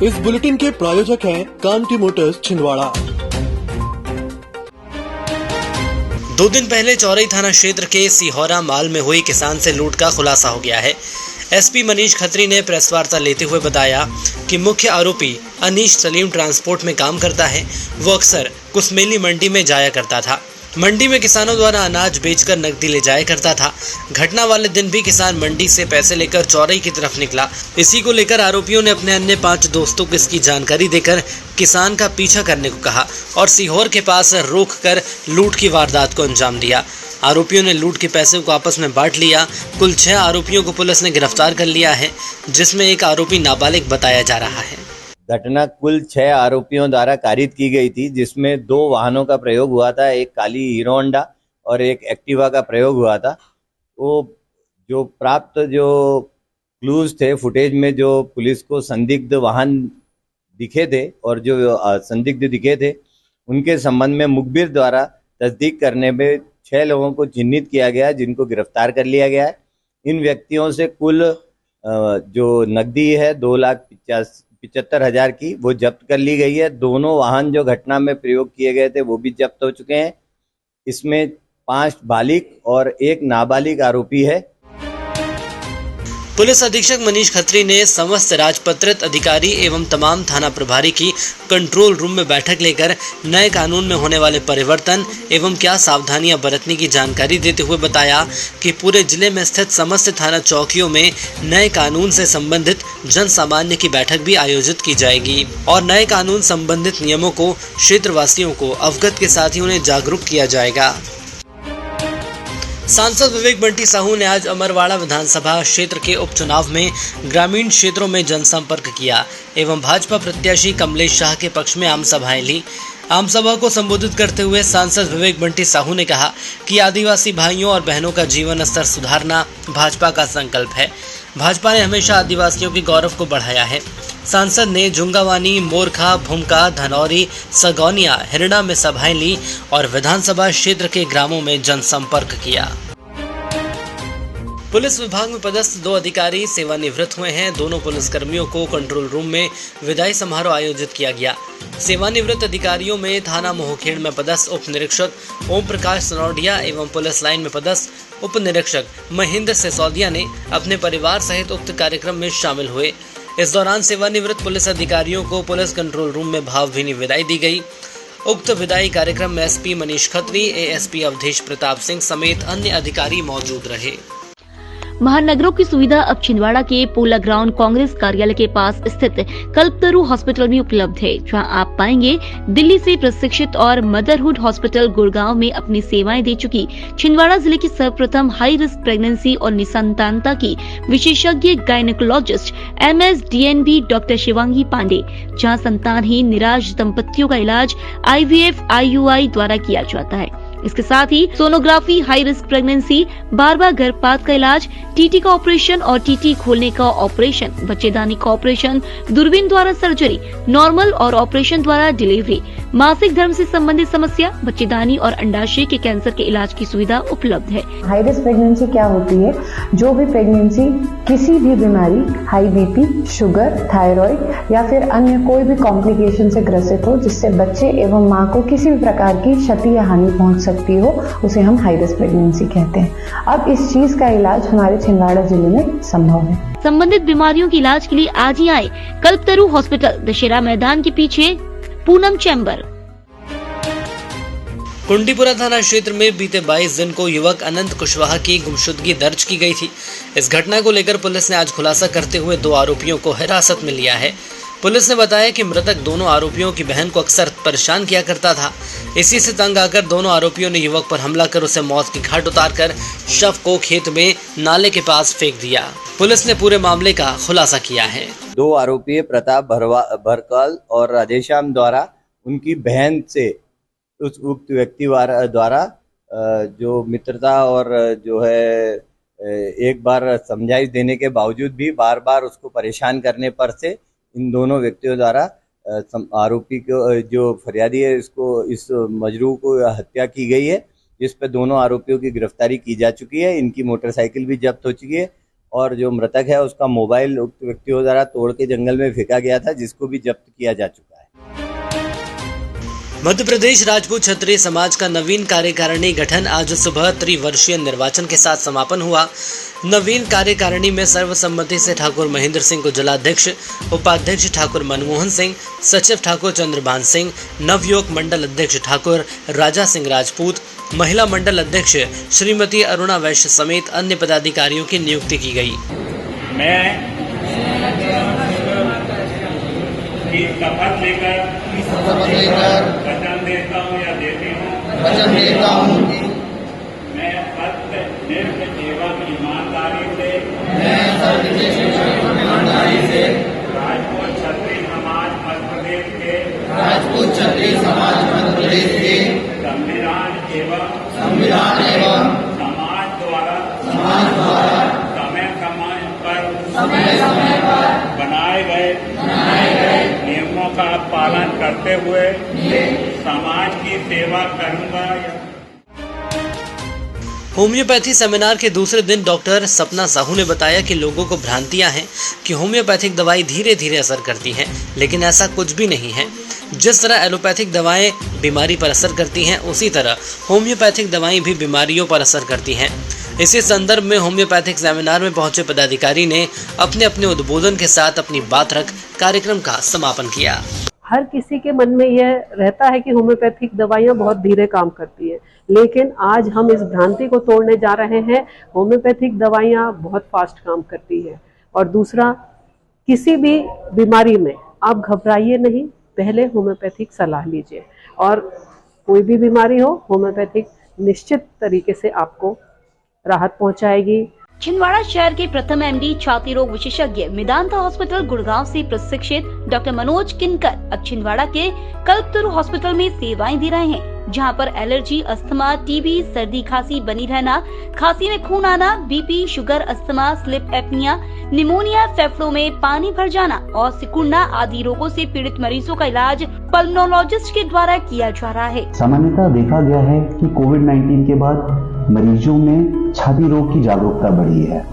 इस बुलेटिन के प्रायोजक हैं कांति मोटर्स छिंदवाड़ा। 2 दिन पहले चौरई थाना क्षेत्र के सिहोरा माल में हुई किसान से लूट का खुलासा हो गया है। एसपी मनीष खत्री ने प्रेस वार्ता लेते हुए बताया कि मुख्य आरोपी अनीश सलीम ट्रांसपोर्ट में काम करता है। वो अक्सर कुसमेली मंडी में जाया करता था। मंडी में किसानों द्वारा अनाज बेचकर नकदी ले जाया करता था। घटना वाले दिन भी किसान मंडी से पैसे लेकर चौरई की तरफ निकला। इसी को लेकर आरोपियों ने अपने अन्य 5 दोस्तों को इसकी जानकारी देकर किसान का पीछा करने को कहा और सीहोर के पास रोककर लूट की वारदात को अंजाम दिया। आरोपियों ने लूट के पैसे को आपस में बांट लिया। कुल 6 आरोपियों को पुलिस ने गिरफ्तार कर लिया है, जिसमें एक आरोपी नाबालिग बताया जा रहा है। घटना कुल 6 आरोपियों द्वारा कारित की गई थी, जिसमें 2 वाहनों का प्रयोग हुआ था, एक काली हीरो होंडा और एक एक्टिवा का प्रयोग हुआ था। वो जो प्राप्त जो क्लूज थे फुटेज में, जो पुलिस को संदिग्ध वाहन दिखे थे और जो संदिग्ध दिखे थे, उनके संबंध में मुखबिर द्वारा तस्दीक करने में 6 लोगों को चिन्हित किया गया, जिनको गिरफ्तार कर लिया गया है। इन व्यक्तियों से कुल जो नकदी है 2,75,000 की, वो जब्त कर ली गई है। दोनों वाहन जो घटना में प्रयोग किए गए थे वो भी जब्त हो चुके हैं। इसमें 5 बालिग और 1 नाबालिग आरोपी है। पुलिस अधीक्षक मनीष खत्री ने समस्त राजपत्रित अधिकारी एवं तमाम थाना प्रभारी की कंट्रोल रूम में बैठक लेकर नए कानून में होने वाले परिवर्तन एवं क्या सावधानियां बरतने की जानकारी देते हुए बताया कि पूरे जिले में स्थित समस्त थाना चौकियों में नए कानून से संबंधित जन सामान्य की बैठक भी आयोजित की जाएगी और नए कानून संबंधित नियमों को क्षेत्रवासियों को अवगत के साथ ही उन्हें जागरूक किया जाएगा। सांसद विवेक बंटी साहू ने आज अमरवाड़ा विधानसभा क्षेत्र के उपचुनाव में ग्रामीण क्षेत्रों में जनसंपर्क किया एवं भाजपा प्रत्याशी कमलेश शाह के पक्ष में आम सभाएं ली। आम सभा को संबोधित करते हुए सांसद विवेक बंटी साहू ने कहा कि आदिवासी भाइयों और बहनों का जीवन स्तर सुधारना भाजपा का संकल्प है। भाजपा ने हमेशा आदिवासियों के गौरव को बढ़ाया है। सांसद ने झुंगावानी, मोरखा, भूमका, धनौरी, सगौनिया, हिरना में सभाएं ली और विधानसभा क्षेत्र के ग्रामों में जनसंपर्क किया। पुलिस विभाग में पदस्थ 2 अधिकारी सेवानिवृत्त हुए हैं। दोनों पुलिसकर्मियों को कंट्रोल रूम में विदाई समारोह आयोजित किया गया। सेवानिवृत्त अधिकारियों में थाना मोहखेड़ में पदस्थ उप निरीक्षक ओम प्रकाश सनौडिया एवं पुलिस लाइन में पदस्थ उप निरीक्षक महेंद्र सिसोदिया ने अपने परिवार सहित उक्त कार्यक्रम में शामिल हुए। इस दौरान सेवानिवृत्त पुलिस अधिकारियों को पुलिस कंट्रोल रूम में भावभीनी विदाई दी गई। उक्त विदाई कार्यक्रम में एसपी मनीष खत्री, एएसपी अवधेश प्रताप सिंह समेत अन्य अधिकारी मौजूद रहे। महानगरों की सुविधा अब छिंदवाड़ा के पोला ग्राउंड कांग्रेस कार्यालय के पास स्थित कल्पतरु हॉस्पिटल में उपलब्ध है, जहां आप पाएंगे दिल्ली से प्रशिक्षित और मदरहुड हॉस्पिटल गुड़गांव में अपनी सेवाएं दे चुकी छिंदवाड़ा जिले की सर्वप्रथम हाई रिस्क प्रेगनेंसी और निसंतानता की विशेषज्ञ gynaecologist MSDNB doctor Shivangi Pandey, जहाँ संतानहीन निराश दंपतियों का इलाज IVF IUI द्वारा किया जाता है। इसके साथ ही सोनोग्राफी, हाई रिस्क प्रेगनेंसी, बार-बार गर्भपात का इलाज, टीटी का ऑपरेशन और टीटी खोलने का ऑपरेशन, बच्चेदानी का ऑपरेशन, दूरबीन द्वारा सर्जरी, नॉर्मल और ऑपरेशन द्वारा डिलीवरी, मासिक धर्म से संबंधित समस्या, बच्चेदानी और अंडाशय के कैंसर के इलाज की सुविधा उपलब्ध है। हाई रिस्क प्रेगनेंसी क्या होती है? जो भी प्रेगनेंसी किसी भी बीमारी, हाई BP, शुगर, थायराइड या फिर अन्य कोई भी कॉम्प्लिकेशन से ग्रसित हो, जिससे बच्चे एवं माँ को किसी भी प्रकार की क्षति या हानि पहुंच सकती हो, उसे हम हाई रिस्क प्रेगनेंसी कहते हैं। अब इस चीज का इलाज हमारे छिंदवाड़ा जिले में संभव है। संबंधित बीमारियों के इलाज के लिए आज ही आए कल्पतरु हॉस्पिटल, दशहरा मैदान के पीछे, पूनम चैम्बर। कुंडीपुरा थाना क्षेत्र में बीते 22 दिन को युवक अनंत कुशवाहा की गुमशुदगी दर्ज की गई थी। इस घटना को लेकर पुलिस ने आज खुलासा करते हुए 2 आरोपियों को हिरासत में लिया है। पुलिस ने बताया कि मृतक दोनों आरोपियों की बहन को अक्सर परेशान किया करता था। इसी से तंग आकर दोनों आरोपियों ने युवक पर हमला कर उसे मौत की घाट उतारकर शव को खेत में नाले के पास फेंक दिया। पुलिस ने पूरे मामले का खुलासा किया है। 2 आरोपी प्रताप भरकल और राधेश्याम द्वारा उनकी बहन से उस उक्त व्यक्ति द्वारा जो मित्रता और जो है एक बार समझाइश देने के बावजूद भी बार बार उसको परेशान करने पर से इन दोनों व्यक्तियों द्वारा आरोपी को, जो फरियादी है, इसको इस मजरूह को हत्या की गई है, जिस पर दोनों आरोपियों की गिरफ्तारी की जा चुकी है। इनकी मोटरसाइकिल भी जब्त हो चुकी है और जो मृतक है उसका मोबाइल उक्त व्यक्तियों द्वारा तोड़ के जंगल में फेंका गया था, जिसको भी जब्त किया जा चुका है। मध्य प्रदेश राजपूत क्षत्रिय समाज का नवीन कार्यकारिणी गठन आज सुबह त्रिवर्षीय निर्वाचन के साथ समापन हुआ। नवीन कार्यकारिणी में सर्वसम्मति से ठाकुर महेंद्र सिंह को जिलाध्यक्ष, उपाध्यक्ष ठाकुर मनमोहन सिंह, सचिव ठाकुर चंद्रभान सिंह, नवयुवक मंडल अध्यक्ष ठाकुर राजा सिंह राजपूत, महिला मंडल अध्यक्ष श्रीमती अरुणा वैश्य समेत अन्य पदाधिकारियों की नियुक्ति की गई। मैं शपथ लेकर वचन देता हूँ या देती हूँ मैं सत्य, निष्ठ एवं ईमानदारी से राजपूत क्षत्रिय समाज मध्य प्रदेश के संविधान एवं समाज द्वारा समय पर बनाए गए नियमों का पालन करते हुए समाज की सेवा करूंगा। होम्योपैथी सेमिनार के दूसरे दिन डॉक्टर सपना साहू ने बताया कि लोगों को भ्रांतियां हैं कि होम्योपैथिक दवाई धीरे धीरे असर करती हैं, लेकिन ऐसा कुछ भी नहीं है। जिस तरह एलोपैथिक दवाएं बीमारी पर असर करती हैं, उसी तरह होम्योपैथिक दवाएं भी बीमारियों पर असर करती हैं। इसी संदर्भ में होम्योपैथिक सेमिनार में पहुंचे पदाधिकारी ने अपने अपने उद्बोधन के साथ अपनी बात रख कार्यक्रम का समापन किया। हर किसी के मन में यह रहता है कि होम्योपैथिक दवाइयां बहुत धीरे काम करती हैं, लेकिन आज हम इस भ्रांति को तोड़ने जा रहे हैं। होम्योपैथिक दवाइयां बहुत फास्ट काम करती है। और दूसरा, किसी भी बीमारी में आप घबराइए नहीं, पहले होम्योपैथिक सलाह लीजिए। और कोई भी बीमारी हो, होम्योपैथिक निश्चित तरीके से आपको राहत पहुंचाएगी। छिंदवाड़ा शहर के प्रथम एमडी छाती रोग विशेषज्ञ मेदांता हॉस्पिटल गुड़गांव से प्रशिक्षित डॉक्टर मनोज किनकर अब छिंदवाड़ा के कल्पतरु हॉस्पिटल में सेवाएं दे रहे हैं, जहां पर एलर्जी, अस्थमा, टीबी, सर्दी खांसी बनी रहना, खांसी में खून आना, BP, sugar, asthma, slip apnoea, pneumonia, फेफड़ों में पानी भर जाना और सिकुड़ना आदि रोगों से पीड़ित मरीजों का इलाज पल्मोनोलॉजिस्ट के द्वारा किया जा रहा है। सामान्यतः देखा गया है कि कोविड-19 के बाद मरीजों में छाती रोग की जागरूकता बढ़ी है,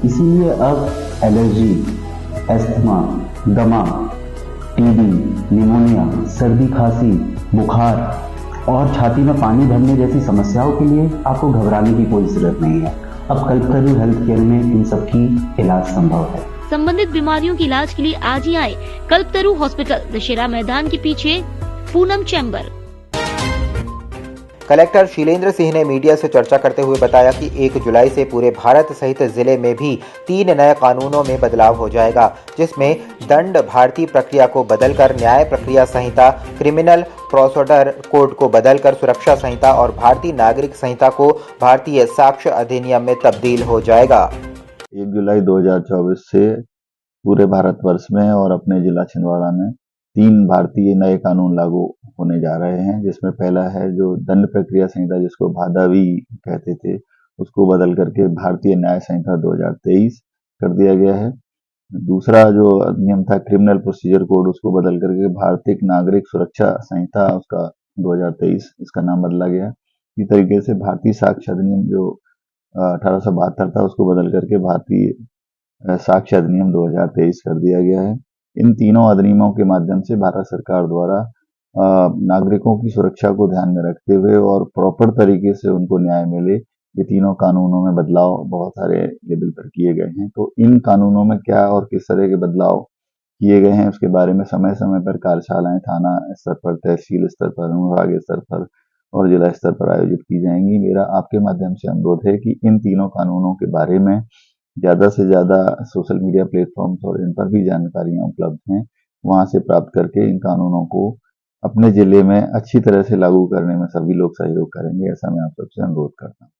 इसीलिए अब एलर्जी, अस्थमा, दमा, टीबी, निमोनिया, सर्दी खांसी, बुखार और छाती में पानी भरने जैसी समस्याओं के लिए आपको घबराने की कोई जरूरत नहीं है। अब कल्पतरु हेल्थ केयर में इन सब की इलाज संभव है। संबंधित बीमारियों के इलाज के लिए आज ही आए कल्पतरु हॉस्पिटल, दशहरा मैदान के पीछे, पूनम चैम्बर। कलेक्टर शीलेंद्र सिंह ने मीडिया से चर्चा करते हुए बताया कि 1 जुलाई से पूरे भारत सहित जिले में भी 3 नए कानूनों में बदलाव हो जाएगा, जिसमें दंड भारतीय प्रक्रिया को बदलकर न्याय प्रक्रिया संहिता, क्रिमिनल प्रोसीजर कोड को बदलकर सुरक्षा संहिता और भारतीय नागरिक संहिता को भारतीय साक्ष्य अधिनियम में तब्दील हो जाएगा। 1 जुलाई 2024 से पूरे भारतवर्ष में और अपने जिला छिंदवाड़ा में 3 भारतीय नए कानून लागू होने जा रहे हैं, जिसमें पहला है जो दंड प्रक्रिया संहिता, जिसको भादावी कहते थे, उसको बदल करके भारतीय न्याय संहिता 2023 कर दिया गया है। दूसरा जो नियम था क्रिमिनल प्रोसीजर कोड, उसको बदल करके भारतीय नागरिक सुरक्षा संहिता, उसका 2023 इसका नाम बदला गया। इसी तरीके से भारतीय साक्ष्य अधिनियम जो 1872 था, उसको बदल करके भारतीय साक्ष्य अधिनियम 2023 कर दिया गया है। इन तीनों अधिनियमों के माध्यम से भारत सरकार द्वारा नागरिकों की सुरक्षा को ध्यान में रखते हुए और प्रॉपर तरीके से उनको न्याय मिले, ये तीनों कानूनों में बदलाव बहुत सारे लेवल पर किए गए हैं। तो इन कानूनों में क्या और किस तरह के बदलाव किए गए हैं, उसके बारे में समय समय पर कार्यशालाएं थाना स्तर पर, तहसील स्तर पर, अनुविभाग स्तर पर और जिला स्तर पर आयोजित की जाएंगी। मेरा आपके माध्यम से अनुरोध है कि इन तीनों कानूनों के बारे में ज्यादा से ज्यादा सोशल मीडिया प्लेटफॉर्म्स और इन पर भी जानकारियां उपलब्ध हैं, वहां से प्राप्त करके इन कानूनों को अपने जिले में अच्छी तरह से लागू करने में सभी लोग सहयोग करेंगे, ऐसा मैं आप सबसे अनुरोध करता हूँ।